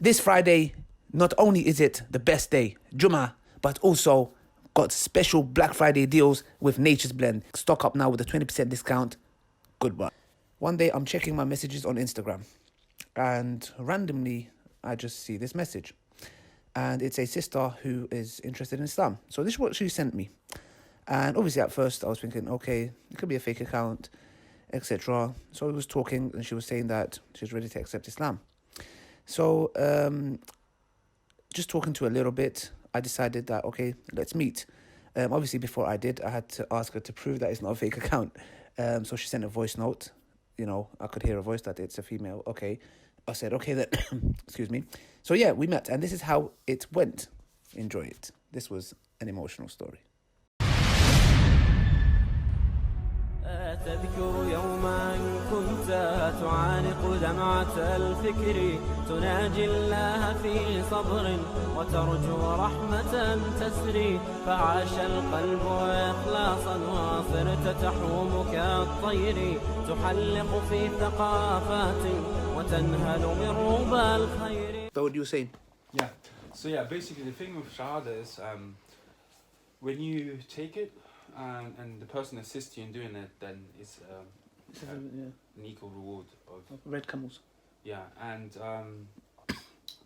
This Friday, not only is it the best day, Jummah, but also got special Black Friday deals with Nature's Blend. Stock up now with a 20% discount. Goodbye. One day I'm checking my messages on Instagram and randomly I just see this message. And it's a sister who is interested in Islam. So this is what she sent me. And obviously at first I was thinking, okay, it could be a fake account, etc. So we was talking and she was saying that she's ready to accept Islam. So just talking to her a little bit, I decided that, okay, let's meet. Obviously before I did, I had to ask her to prove that it's not a fake account. So she sent a voice note. You know, I could hear a voice that it's a female. Okay. I said, okay, then, excuse me. So yeah, we met and this is how it went. Enjoy it. This was an emotional story. تذكر يوما كنت تعانق دمعة الفكر تناجي الله في صبر وترجو رحمة تسري فعاش القلب إخلاصا وصرت تحوم كالطير تحلق في ثقافات وتنهل من ربى الخير. So what you saying? Yeah. So yeah, basically the thing with Shahada is when you take it and the person assists you in doing it, then it's an equal reward of Red camels. Yeah, and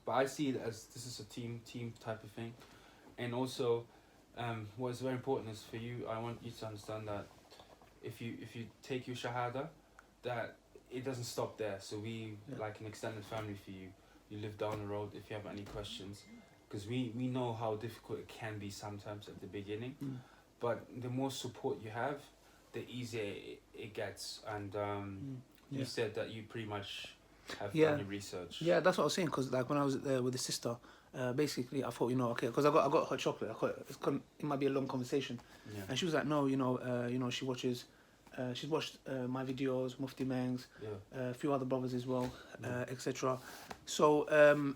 but I see it as this is a team type of thing, and also what is very important is for you. I want you to understand that if you take your Shahada, that it doesn't stop there. So we like an extended family for you. You live down the road if you have any questions, because we know how difficult it can be sometimes at the beginning. But the more support you have, the easier it gets. And you said that you pretty much have done your research. Yeah, that's what I was saying. Because like when I was there with the sister, basically I thought, you know, okay, because I got hot chocolate. It might be a long conversation. Yeah. And she was like, no, she watches. She's watched my videos, Mufti Mengs, a few other brothers as well, etc. So,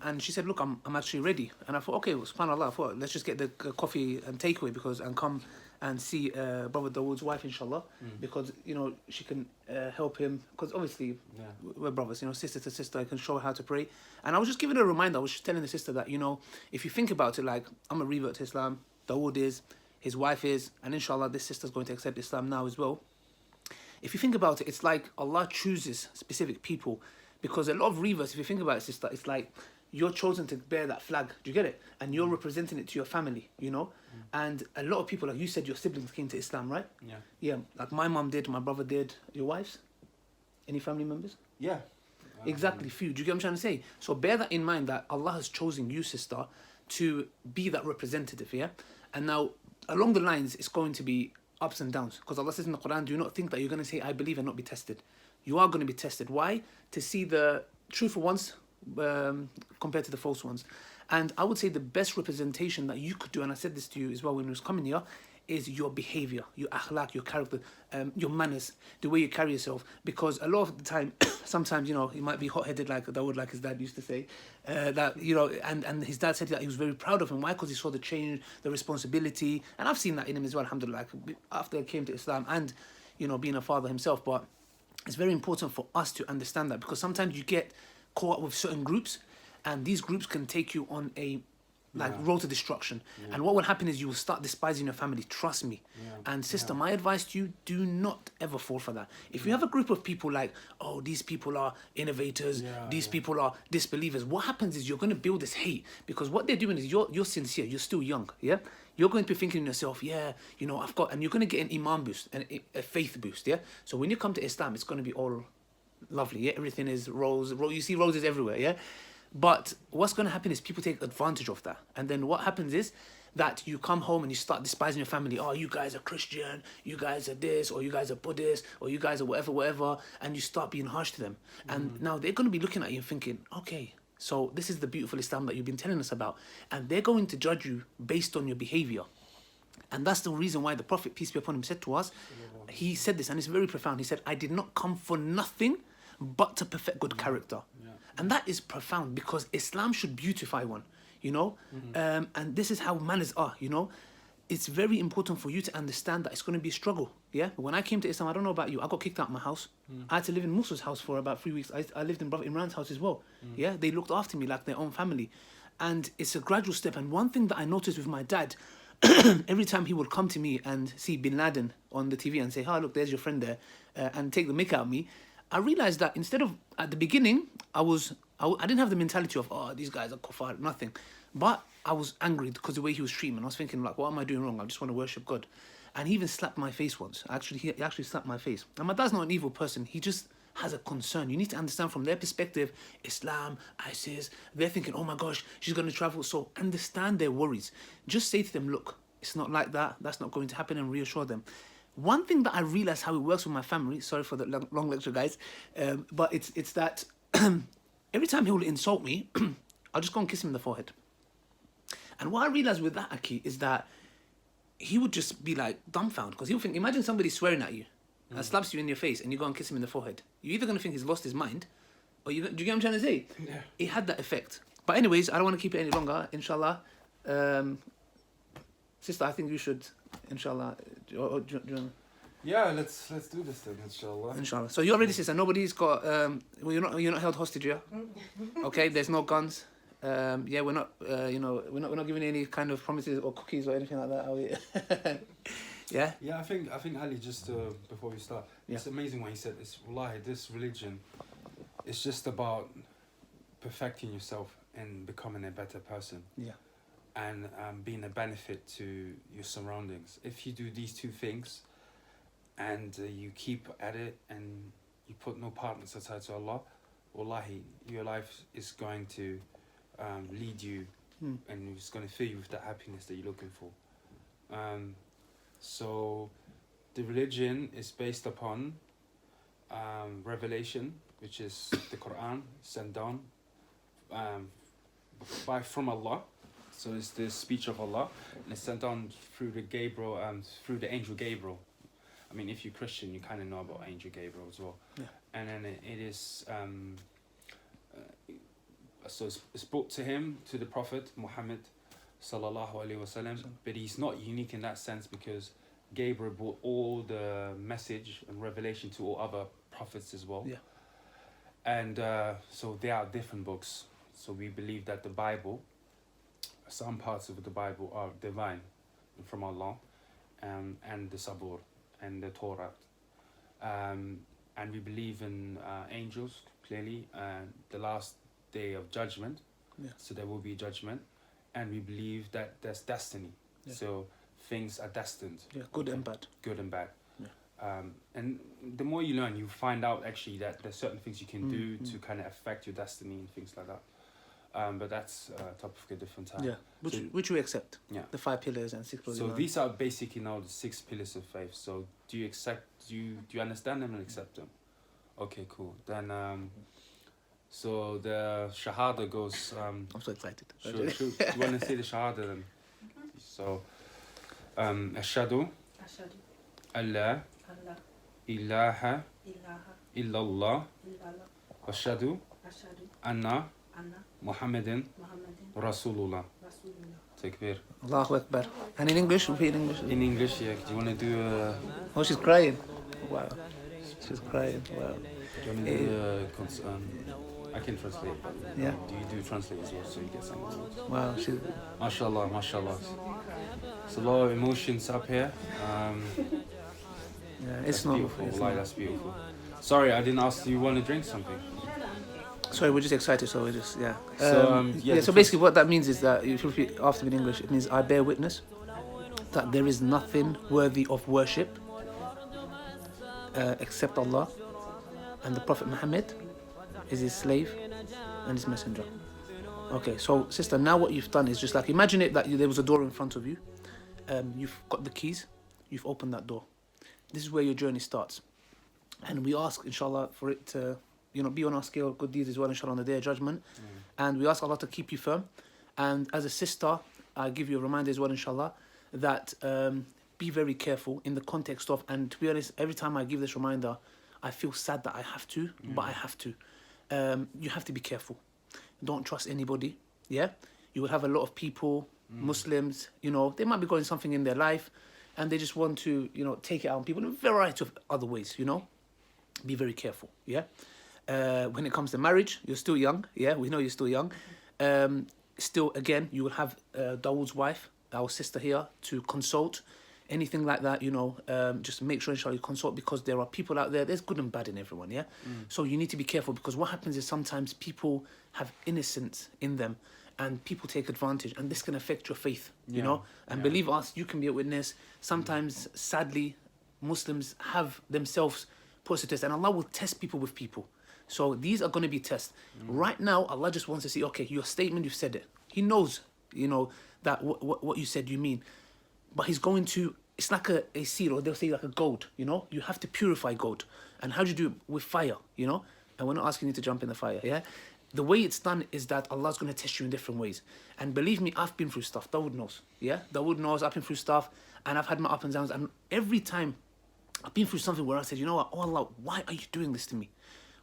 and she said, look, I'm actually ready. And I thought, okay, well, subhanAllah, I thought, let's just get the coffee and takeaway and come and see Brother Dawood's wife, inshallah, because, you know, she can help him. Because obviously, we're brothers, you know, sister to sister, I can show her how to pray. And I was just giving her a reminder. I was just telling the sister that, you know, if you think about it, like, I'm a revert to Islam, Dawood is, his wife is, and inshallah, this sister's going to accept Islam now as well. If you think about it, it's like Allah chooses specific people, because a lot of reverts, if you think about it, sister, it's like you're chosen to bear that flag. Do you get it? And you're representing it to your family, you know? And a lot of people, like you said, your siblings came to Islam, right? Yeah. Yeah, like my mum did, my brother did. Your wives? Any family members? Yeah. Exactly, few. Do you get what I'm trying to say? So bear that in mind, that Allah has chosen you, sister, to be that representative, yeah? And now, along the lines, it's going to be ups and downs, because Allah says in the Quran, do not think that you're going to say I believe and not be tested. You are going to be tested. Why? To see the truthful ones compared to the false ones. And I would say the best representation that you could do, and I said this to you as well when I was coming here, is your behavior, your akhlaq, your character, your manners, the way you carry yourself. Because a lot of the time, sometimes, you know, he might be hot-headed like Dawood, like his dad used to say. That, you know, and his dad said that he was very proud of him. Why? Because he saw the change, the responsibility. And I've seen that in him as well, alhamdulillah, after he came to Islam and, you know, being a father himself. But it's very important for us to understand that, because sometimes you get caught up with certain groups, and these groups can take you on a road to destruction. And what will happen is you will start despising your family. Trust me. And sister, my advice to you, do not ever fall for that. If you have a group of people like, oh, these people are innovators, these people are disbelievers, what happens is you're going to build this hate, because what they're doing is you're sincere, you're still young, yeah? You're going to be thinking to yourself, yeah, you know, and you're going to get an iman boost, a faith boost, yeah? So when you come to Islam, it's going to be all lovely, yeah? Everything is rose, you see roses everywhere, yeah? But what's going to happen is people take advantage of that. And then what happens is that you come home and you start despising your family. Oh, you guys are Christian, you guys are this, or you guys are Buddhist, or you guys are whatever. And you start being harsh to them. And now they're going to be looking at you and thinking, okay, so this is the beautiful Islam that you've been telling us about. And they're going to judge you based on your behavior. And that's the reason why the Prophet, peace be upon him, said to us, he said this, and it's very profound. He said, I did not come for nothing but to perfect good character. And that is profound, because Islam should beautify one, you know? And this is how manners are, you know? It's very important for you to understand that it's going to be a struggle. Yeah, when I came to Islam, I don't know about you, I got kicked out of my house. I had to live in Musa's house for about 3 weeks. I lived in Brother Imran's house as well. Yeah, they looked after me like their own family. And it's a gradual step. And one thing that I noticed with my dad, every time he would come to me and see Bin Laden on the TV and say, "Oh, look, there's your friend there," and take the mick out of me, I realized that instead of, at the beginning, I didn't have the mentality of, "Oh, these guys are kuffar," nothing. But I was angry because the way he was treating me. And I was thinking, like, what am I doing wrong? I just want to worship God. And he even slapped my face once. He actually slapped my face. And my dad's not an evil person. He just has a concern. You need to understand from their perspective, Islam, ISIS, they're thinking, oh my gosh, she's going to travel. So understand their worries. Just say to them, look, it's not like that. That's not going to happen, and reassure them. One thing that I realized how it works with my family, sorry for the long lecture, guys, but it's that every time he will insult me, I'll just go and kiss him in the forehead. And what I realized with that, Aki, is that he would just be like dumbfounded, because he'll think, imagine somebody swearing at you and slaps you in your face and you go and kiss him in the forehead. You're either going to think he's lost his mind, or do you get what I'm trying to say? Yeah. It had that effect. But anyways, I don't want to keep it any longer, inshallah. Sister, I think you should, inshallah. Do you want... Yeah, let's do this then, inshallah. Inshallah. So you're ready, sister. Nobody's got. Well, you're not held hostage, yeah. Okay. There's no guns. Yeah, we're not. We're not giving any kind of promises or cookies or anything like that, are we? Yeah. Yeah, I think Ali, just before we start, it's amazing what he said. It's wallahi, this religion, it's just about perfecting yourself and becoming a better person. Yeah. And being a benefit to your surroundings. If you do these two things, and you keep at it and you put no partners aside to Allah, wallahi, your life is going to lead you and it's going to fill you with the happiness that you're looking for. So the religion is based upon revelation, which is the Quran sent down from Allah. So it's the speech of Allah, and it's sent down through the angel Gabriel. I mean, if you're Christian, you kind of know about Angel Gabriel as well. Yeah. And then it is, so it's brought to him, to the Prophet Muhammad sallallahu alaihi wasallam. But he's not unique in that sense, because Gabriel brought all the message and revelation to all other prophets as well. Yeah. And so they are different books. So we believe that the Bible, some parts of the Bible are divine from Allah, and the Sabur and the Torah, and we believe in angels, clearly, and the last day of judgment. So there will be judgment, and we believe that there's destiny. So things are destined, good and bad. And the more you learn, you find out actually that there's certain things you can do to kind of affect your destiny and things like that. But that's a topic for a different time. Yeah, which we accept. Yeah. The 5 pillars and 6 pillars. So these are basically now the 6 pillars of faith. So do you accept? Do you understand them and accept them? Okay, cool. Then so the Shahada goes. I'm so excited. Sure. Do you want to say the Shahada then? So, Ashhadu alla ilaha illallah wa ashhadu anna Muhammadan Rasulullah. Takbir. Allahu Akbar. And in English, repeat in English. In English, yeah. Do you want to do Oh, she's crying. Wow. She's crying. Wow. Do you want to do I can translate. Yeah. Do you do translate as well, so you get something? Wow. She's... MashaAllah, MashaAllah. There's a lot of emotions up here. Yeah, it's not beautiful. Wallahi, that's beautiful. Sorry, I didn't ask. Do you want to drink something? Sorry, we're just excited, so we're just, yeah. So basically what that means is that, if you repeat after me in English, it means I bear witness that there is nothing worthy of worship except Allah, and the Prophet Muhammad is his slave and his messenger. Okay, so sister, now what you've done is just like, imagine it that there was a door in front of you. You've got the keys, you've opened that door. This is where your journey starts. And we ask, inshallah, for it to, be on our scale of good deeds as well, inshallah, on the day of judgment. And we ask Allah to keep you firm. And as a sister, I give you a reminder as well, inshallah, that be very careful in the context of, and to be honest, every time I give this reminder, I feel sad that I have to, but I have to. You have to be careful. Don't trust anybody, yeah? You will have a lot of people, Muslims, they might be going something in their life, and they just want to, you know, take it out on people in a variety of other ways, you know. Be very careful, yeah. When it comes to marriage, you're still young, yeah. We know you're still young. Still, again, you will have Dawud's wife, our sister here, to consult. Anything like that, you know, just make sure, inshallah, you consult, because there are people out there, there's good and bad in everyone, yeah? So you need to be careful, because what happens is sometimes people have innocence in them and people take advantage, and this can affect your faith, you know? And believe us, you can be a witness. Sometimes, sadly, Muslims have themselves put to test, and Allah will test people with people. So these are going to be tests. Right now, Allah just wants to see, okay, your statement, you've said it. He knows, you know, that what you said you mean. But he's going to, it's like a seal, or they'll say like a gold, you know? You have to purify gold. And how do you do it? With fire, you know? And we're not asking you to jump in the fire, yeah? The way it's done is that Allah's going to test you in different ways. And believe me, I've been through stuff. Dawood knows, yeah? Dawood knows I've been through stuff, and I've had my ups and downs. And every time I've been through something where I said, you know what? Oh Allah, why are you doing this to me?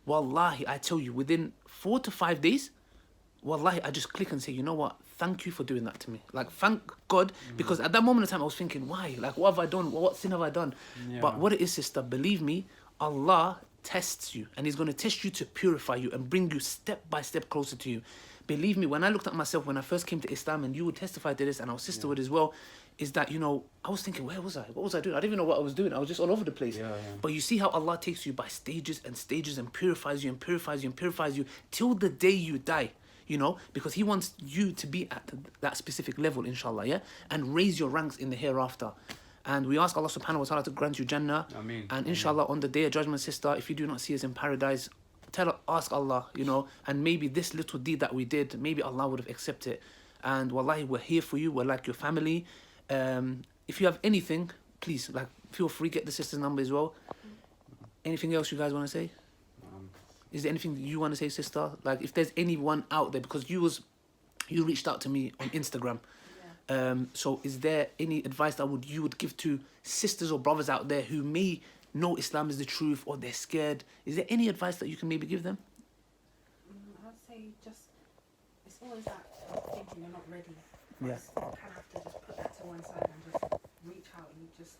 Wallahi, I tell you, within 4 to 5 days, wallahi, I just click and say, you know what? Thank you for doing that to me. Like, thank God, because at that moment in time, I was thinking, why? Like, what have I done? What sin have I done? Yeah. But what it is, sister, believe me, Allah tests you, and He's going to test you to purify you and bring you step by step closer to you. Believe me, when I looked at myself when I first came to Islam, and you would testify to this, and our sister would as well, is that, you know, I was thinking, where was I? What was I doing? I didn't even know what I was doing. I was just all over the place. But you see how Allah takes you by stages and stages and purifies you and purifies you and purifies you till the day you die, you know, because He wants you to be at that specific level, inshallah, yeah? And raise your ranks in the hereafter. And we ask Allah subhanahu wa ta'ala to grant you Jannah. Ameen. And inshallah, on the day of judgment, sister, if you do not see us in paradise, ask Allah, you know, and maybe this little deed that we did, maybe Allah would have accepted it. And wallahi, we're here for you. We're like your family. If you have anything, please, like, feel free, get the sister's number as well. Anything else you guys want to say? Is there anything you want to say, sister? Like, if there's anyone out there, because you reached out to me on Instagram. So is there any advice that you would give to sisters or brothers out there who may know Islam is the truth, or they're scared? Is there any advice that you can maybe give them? I'd say just, it's always that thinking you're not ready. Yeah. You kind of have to just put that to one side and just reach out and just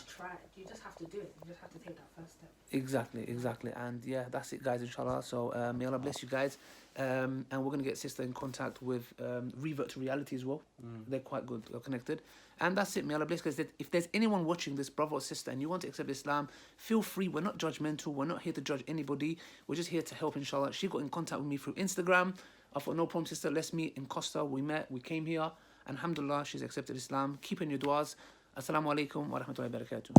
try it. You just have to do it. You just have to take that first step. Exactly. And yeah, that's it, guys, inshallah. So may Allah bless you guys. And we're going to get sister in contact with Revert to Reality as well. They're quite good, they're connected. And that's it, may Allah bless, because if there's anyone watching this, brother or sister, and you want to accept Islam, feel free. We're not judgmental. We're not here to judge anybody. We're just here to help, inshallah. She got in contact with me through Instagram. I thought, no problem, sister, let's meet in Costa. We met, we came here. Alhamdulillah, she's accepted Islam. Keep in your du'as. Assalamu alaikum wa rahmatullahi wa barakatuh.